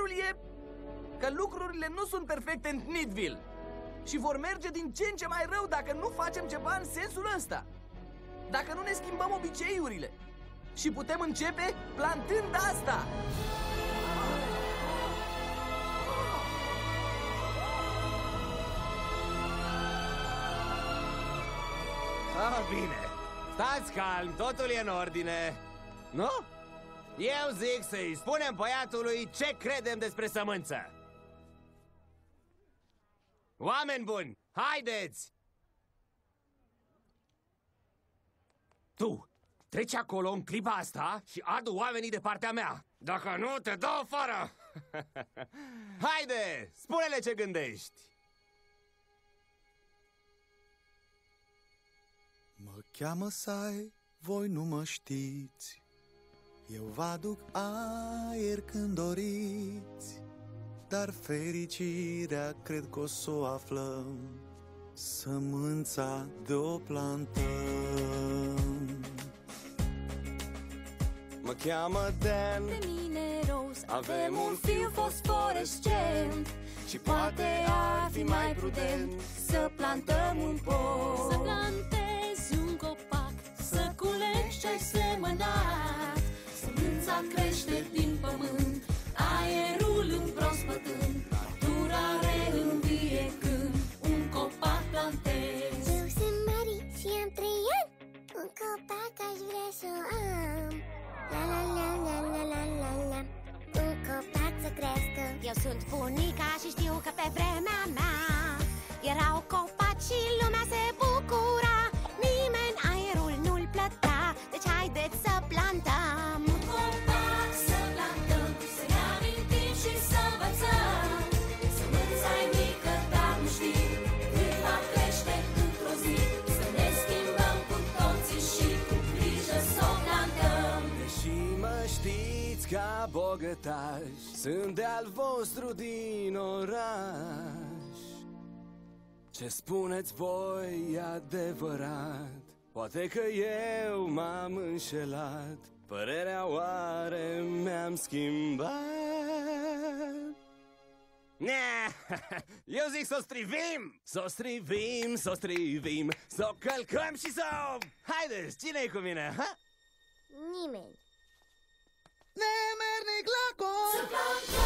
Adevărul e că lucrurile nu sunt perfecte în Knidville și vor merge din ce în ce mai rău dacă nu facem ceva în sensul ăsta. Dacă nu ne schimbăm obiceiurile. Și putem începe plantând asta. Bine, stați calm, totul e în ordine. Nu? Eu zic să-i spunem băiatului ce credem despre sămânță. Oameni buni, haideți! Tu, treci acolo în clipa asta și adu oamenii de partea mea. Dacă nu, te dau afară! Haide, spune-le ce gândești. Mă cheamă Sai, voi nu mă știți. Eu vă aduc aer când doriți, dar fericirea cred că o s-o aflăm, sămânța de-o plantăm. Mă cheamă Dan, pe mine Rose, avem un fiu fosforescent și poate ar fi mai prudent să plantăm un pom. Să plantezi un copac, să culegi ce-ai semănat. Sămânța crește din pământ, aerul împrospătând, natura reînvie când un copac plantezi. Eu sunt Mari și am 3 ani, un copac aș vrea să am. La la la la la la la la, un copac să crească. Eu sunt bunica și știu că pe vremea mea erau copaci și lumea se bucura. Nimeni aerul nu-l plătea, deci haideți să plantăm un copac, să plantăm, să-i amintim și să învățăm. Sămânța-i mică, dar nu știm cât va crește într-o zi. Să ne schimbăm cu toții și cu grijă să o plantăm. Deși mă știți ca bogătaș, sunt de-al vostru din oraș. Ce spuneți voi e adevărat, poate că eu m-am înșelat, părerea oare mi-am schimbat? Eu zic să o strivim! Să o strivim, să o strivim, să o călcăm și să o... Haideți, cine-i cu mine, ha? Nimeni. nemernic la gol. Să plantăm